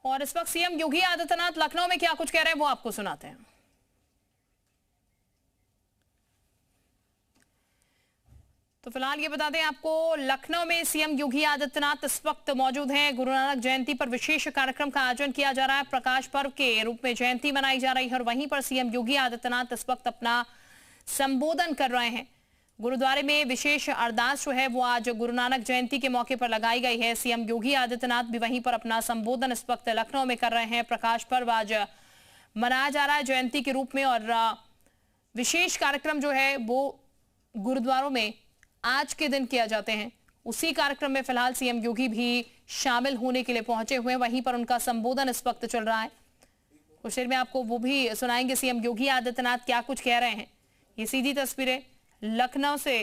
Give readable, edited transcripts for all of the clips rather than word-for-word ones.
और इस वक्त सीएम योगी आदित्यनाथ लखनऊ में क्या कुछ कह रहे हैं वो आपको सुनाते हैं। तो फिलहाल ये बता दें आपको, लखनऊ में सीएम योगी आदित्यनाथ इस वक्त मौजूद हैं। गुरु नानक जयंती पर विशेष कार्यक्रम का आयोजन किया जा रहा है। प्रकाश पर्व के रूप में जयंती मनाई जा रही है और वहीं पर सीएम योगी आदित्यनाथ इस वक्त अपना संबोधन कर रहे हैं। गुरुद्वारे में विशेष अरदास जो है वो आज गुरु नानक जयंती के मौके पर लगाई गई है। सीएम योगी आदित्यनाथ भी वहीं पर अपना संबोधन इस वक्त लखनऊ में कर रहे हैं। प्रकाश पर्व आज मनाया जा रहा है जयंती के रूप में और विशेष कार्यक्रम जो है वो गुरुद्वारों में आज के दिन किया जाते हैं। उसी कार्यक्रम में फिलहाल सीएम योगी भी शामिल होने के लिए पहुंचे हुए हैं। वहीं पर उनका संबोधन इस वक्त चल रहा है। कुछ देर में आपको वो भी सुनाएंगे सीएम योगी आदित्यनाथ क्या कुछ कह रहे हैं। ये सीधी तस्वीरें लखनऊ से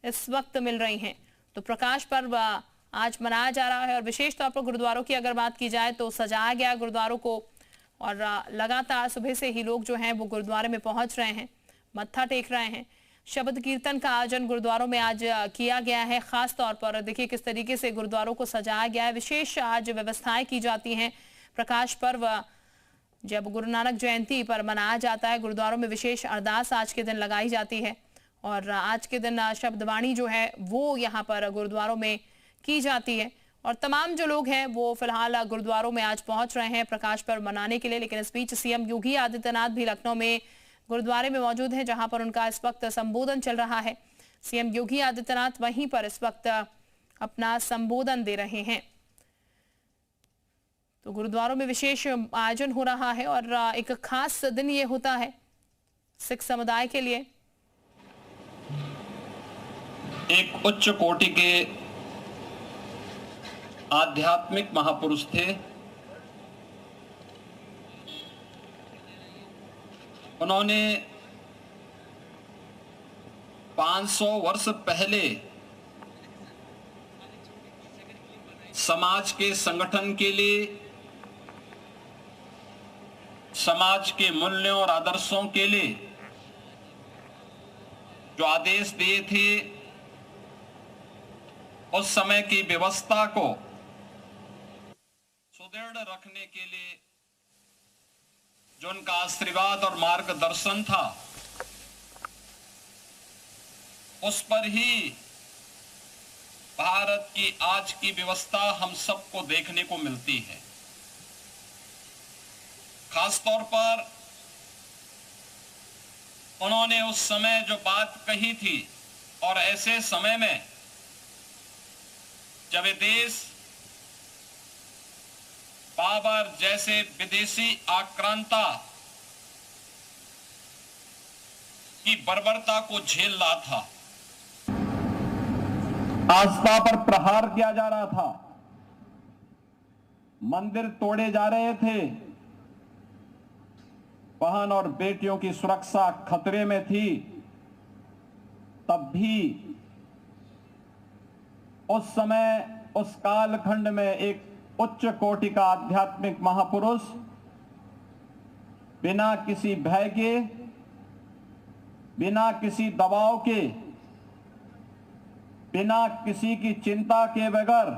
इस वक्त मिल रही हैं। तो प्रकाश पर्व आज मनाया जा रहा है और विशेष तौर पर गुरुद्वारों की अगर बात की जाए तो सजाया गया गुरुद्वारों को और लगातार सुबह से ही लोग जो हैं वो गुरुद्वारे में पहुंच रहे हैं, मत्था टेक रहे हैं। शब्द कीर्तन का आयोजन गुरुद्वारों में आज किया गया है। खास तौर पर देखिए किस तरीके से गुरुद्वारों को सजाया गया है। विशेष आज व्यवस्थाएं की जाती हैं। प्रकाश पर्व जब गुरु नानक जयंती पर मनाया जाता है, गुरुद्वारों में विशेष अरदास आज के दिन लगाई जाती है और आज के दिन शब्दवाणी जो है वो यहाँ पर गुरुद्वारों में की जाती है और तमाम जो लोग हैं वो फिलहाल गुरुद्वारों में आज पहुंच रहे हैं प्रकाश पर्व मनाने के लिए। लेकिन इस बीच सीएम योगी आदित्यनाथ भी लखनऊ में गुरुद्वारे में मौजूद हैं, जहां पर उनका इस वक्त संबोधन चल रहा है। सीएम योगी आदित्यनाथ वहीं पर इस वक्त अपना संबोधन दे रहे हैं। तो गुरुद्वारों में विशेष आयोजन हो रहा है और एक खास दिन ये होता है सिख समुदाय के लिए। एक उच्च कोटि के आध्यात्मिक महापुरुष थे। उन्होंने 500 वर्ष पहले समाज के संगठन के लिए, समाज के मूल्यों और आदर्शों के लिए जो आदेश दिए थे, उस समय की व्यवस्था को सुदृढ़ रखने के लिए जो उनका आशीर्वाद और मार्गदर्शन था, उस पर ही भारत की आज की व्यवस्था हम सबको देखने को मिलती है। खासतौर पर उन्होंने उस समय जो बात कही थी और ऐसे समय में जब ये देश बाबर जैसे विदेशी आक्रांता की बर्बरता को झेल रहा था, आस्था पर प्रहार किया जा रहा था, मंदिर तोड़े जा रहे थे, बहन और बेटियों की सुरक्षा खतरे में थी, तब भी उस समय उस कालखंड में एक उच्च कोटि का आध्यात्मिक महापुरुष बिना किसी भय के, बिना किसी दबाव के, बिना किसी की चिंता के बगैर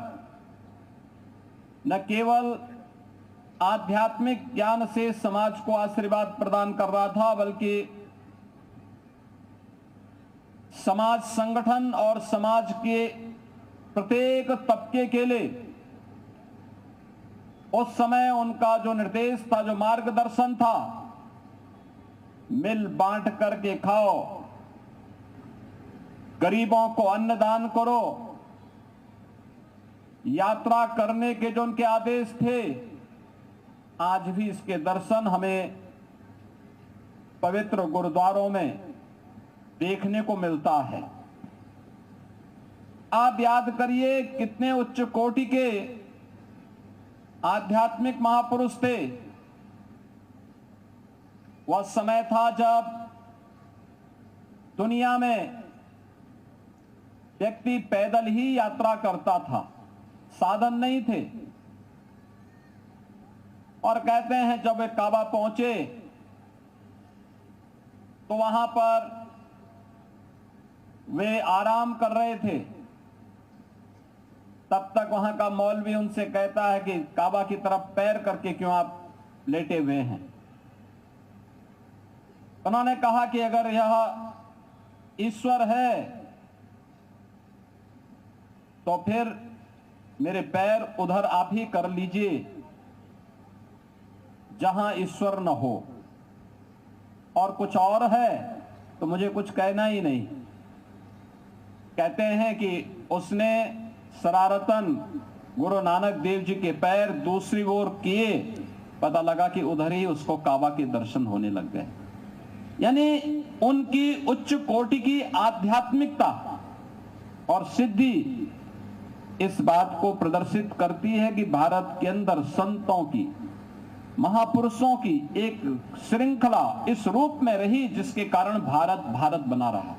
न केवल आध्यात्मिक ज्ञान से समाज को आशीर्वाद प्रदान कर रहा था, बल्कि समाज संगठन और समाज के प्रत्येक तबके के लिए उस समय उनका जो निर्देश था, जो मार्गदर्शन था, मिल बांट करके खाओ, गरीबों को अन्न दान करो, यात्रा करने के जो उनके आदेश थे, आज भी इसके दर्शन हमें पवित्र गुरुद्वारों में देखने को मिलता है। आप याद करिए कितने उच्च कोटि के आध्यात्मिक महापुरुष थे। वह समय था जब दुनिया में व्यक्ति पैदल ही यात्रा करता था, साधन नहीं थे। और कहते हैं जब वे काबा पहुंचे तो वहां पर वे आराम कर रहे थे। तब तक वहां का मौलवी उनसे कहता है कि काबा की तरफ पैर करके क्यों आप लेटे हुए हैं। उन्होंने कहा कि अगर यह ईश्वर है तो फिर मेरे पैर उधर आप ही कर लीजिए जहां ईश्वर न हो, और कुछ और है तो मुझे कुछ कहना ही नहीं। कहते हैं कि उसने शरारतन गुरु नानक देव जी के पैर दूसरी ओर किए, पता लगा कि उधर ही उसको काबा के दर्शन होने लग गए। यानी उनकी उच्च कोटि की आध्यात्मिकता और सिद्धि इस बात को प्रदर्शित करती है कि भारत के अंदर संतों की, महापुरुषों की एक श्रृंखला इस रूप में रही जिसके कारण भारत भारत बना रहा।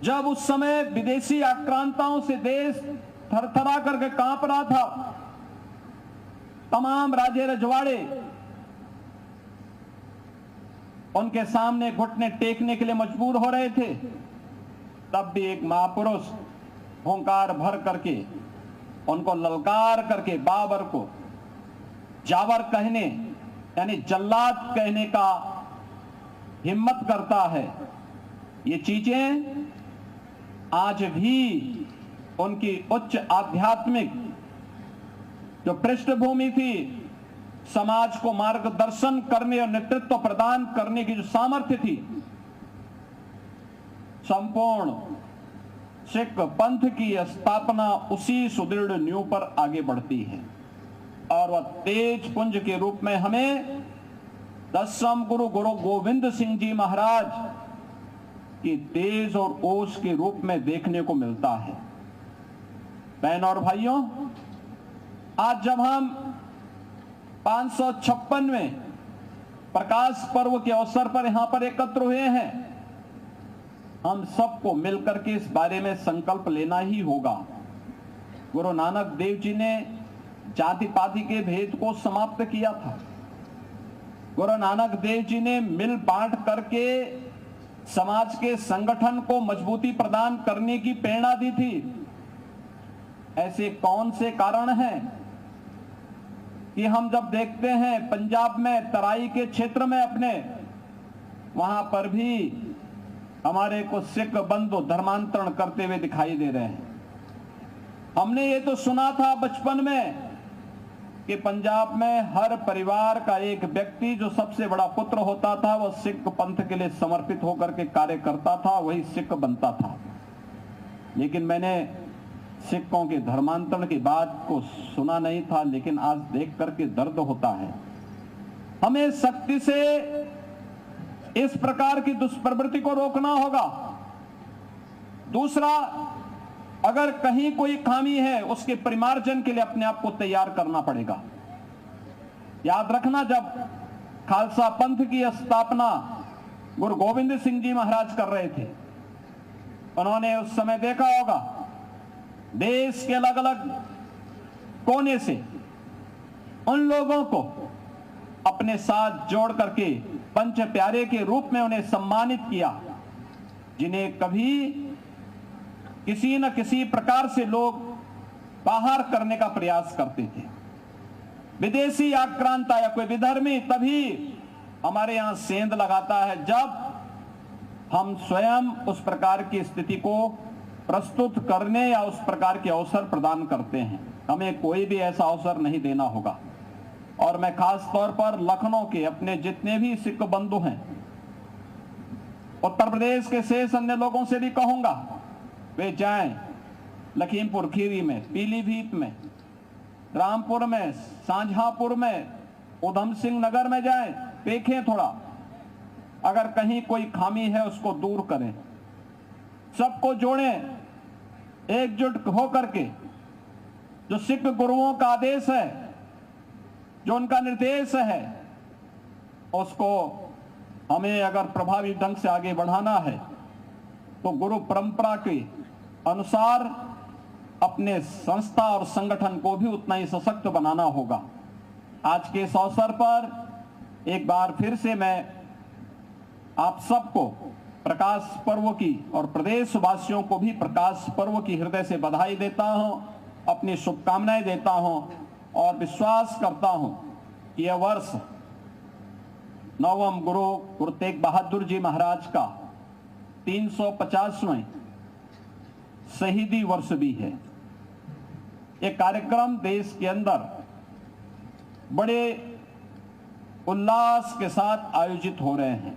जब उस समय विदेशी आक्रांताओं से देश थरथरा करके कांप रहा था, तमाम राजे रजवाड़े उनके सामने घुटने टेकने के लिए मजबूर हो रहे थे, तब भी एक महापुरुष हुंकार भर करके उनको ललकार करके बाबर को जावर कहने यानी जल्लाद कहने का हिम्मत करता है। ये चीजें आज भी उनकी उच्च आध्यात्मिक जो पृष्ठभूमि थी, समाज को मार्गदर्शन करने और नेतृत्व प्रदान करने की जो सामर्थ्य थी, संपूर्ण सिख पंथ की स्थापना उसी सुदृढ़ नींव पर आगे बढ़ती है। और वह तेज पुंज के रूप में हमें 10वें गुरु गोविंद सिंह जी महाराज की तेज और ओज के रूप में देखने को मिलता है। बहन और भाइयों, आज जब हम 556वें प्रकाश पर्व के अवसर पर यहां पर एकत्र हुए हैं, हम सबको मिलकर के इस बारे में संकल्प लेना ही होगा। गुरु नानक देव जी ने जाति पाति के भेद को समाप्त किया था। गुरु नानक देव जी ने मिल बांट करके समाज के संगठन को मजबूती प्रदान करने की प्रेरणा दी थी। ऐसे कौन से कारण हैं कि हम जब देखते हैं पंजाब में तराई के क्षेत्र में अपने, वहां पर भी हमारे को सिख बंधु धर्मांतरण करते हुए दिखाई दे रहे हैं। हमने ये तो सुना था बचपन में कि पंजाब में हर परिवार का एक व्यक्ति जो सबसे बड़ा पुत्र होता था वह सिख पंथ के लिए समर्पित होकर के कार्य करता था, वही सिख बनता था। लेकिन मैंने सिखों के धर्मांतरण की बात को सुना नहीं था, लेकिन आज देख करके दर्द होता है। हमें सख्ती से इस प्रकार की दुष्प्रवृत्ति को रोकना होगा। दूसरा, अगर कहीं कोई खामी है उसके परिमार्जन के लिए अपने आप को तैयार करना पड़ेगा। याद रखना, जब खालसा पंथ की स्थापना गुरु गोविंद सिंह जी महाराज कर रहे थे, उन्होंने उस समय देखा होगा देश के अलग अलग कोने से उन लोगों को अपने साथ जोड़ करके पंच प्यारे के रूप में उन्हें सम्मानित किया, जिन्हें कभी किसी न किसी प्रकार से लोग बाहर करने का प्रयास करते थे। विदेशी आक्रांता या कोई विधर्मी तभी हमारे यहां सेंध लगाता है जब हम स्वयं उस प्रकार की स्थिति को प्रस्तुत करने या उस प्रकार के अवसर प्रदान करते हैं। हमें कोई भी ऐसा अवसर नहीं देना होगा। और मैं खास तौर पर लखनऊ के अपने जितने भी सिख बंधु हैं, उत्तर प्रदेश के शेष अन्य लोगों से भी कहूंगा, वे जाएं लखीमपुर खीरी में, पीलीभीत में, रामपुर में, शाहजहांपुर में, उधम सिंह नगर में जाएं, देखें थोड़ा, अगर कहीं कोई खामी है उसको दूर करें, सबको जोड़ें, एकजुट होकर के जो सिख गुरुओं का आदेश है, जो उनका निर्देश है, उसको हमें अगर प्रभावी ढंग से आगे बढ़ाना है तो गुरु परंपरा के अनुसार अपने संस्था और संगठन को भी उतना ही सशक्त बनाना होगा। आज के इस अवसर पर एक बार फिर से मैं आप सबको प्रकाश पर्व की और प्रदेशवासियों को भी प्रकाश पर्व की हृदय से बधाई देता हूं, अपनी शुभकामनाएं देता हूं और विश्वास करता हूं कि यह वर्ष नवम गुरु तेग बहादुर जी महाराज का 350वें शहीदी वर्ष भी है। ये कार्यक्रम देश के अंदर बड़े उल्लास के साथ आयोजित हो रहे हैं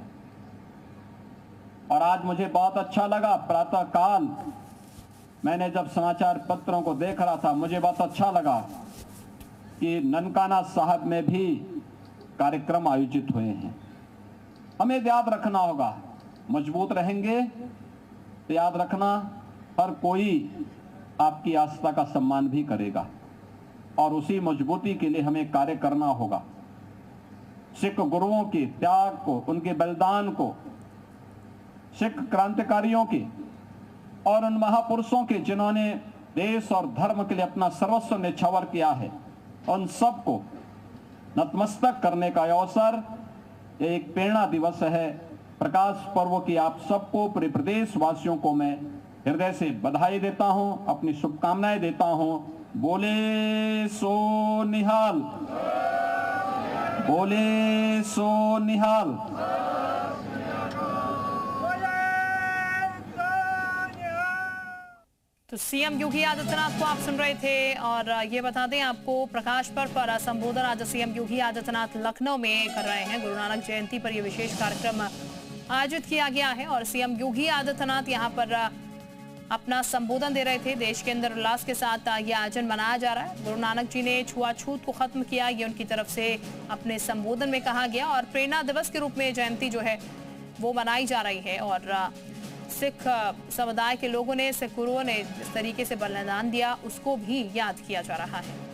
और आज मुझे बहुत अच्छा लगा। प्रातः काल मैंने जब समाचार पत्रों को देख रहा था, मुझे बहुत अच्छा लगा कि ननकाना साहब में भी कार्यक्रम आयोजित हुए हैं। हमें याद रखना होगा, मजबूत रहेंगे तो याद रखना हर कोई आपकी आस्था का सम्मान भी करेगा और उसी मजबूती के लिए हमें कार्य करना होगा। सिख गुरुओं के त्याग को, उनके बलिदान को, सिख क्रांतिकारियों के और उन महापुरुषों के जिन्होंने देश और धर्म के लिए अपना सर्वस्व न्यौछावर किया है, उन सबको नतमस्तक करने का अवसर एक प्रेरणा दिवस है। प्रकाश पर्व की आप सबको, पूरे प्रदेश वासियों को मैं हृदय से बधाई देता हूं, अपनी शुभकामनाएं देता हूं। बोले सो निहाल, बोले सो निहाल। तो सीएम योगी आदित्यनाथ को आप सुन रहे थे और ये बता दें आपको, प्रकाश पर्व पर संबोधन आज सीएम योगी आदित्यनाथ लखनऊ में कर रहे हैं। गुरु नानक जयंती पर यह विशेष कार्यक्रम आयोजित किया गया है और सीएम योगी आदित्यनाथ यहां पर अपना संबोधन दे रहे थे। देश के अंदर उल्लास के साथ यह आयोजन मनाया जा रहा है। गुरु नानक जी ने छुआछूत को खत्म किया, ये उनकी तरफ से अपने संबोधन में कहा गया और प्रेरणा दिवस के रूप में जयंती जो है वो मनाई जा रही है और सिख समुदाय के लोगों ने, सिख गुरुओं ने जिस तरीके से बलिदान दिया उसको भी याद किया जा रहा है।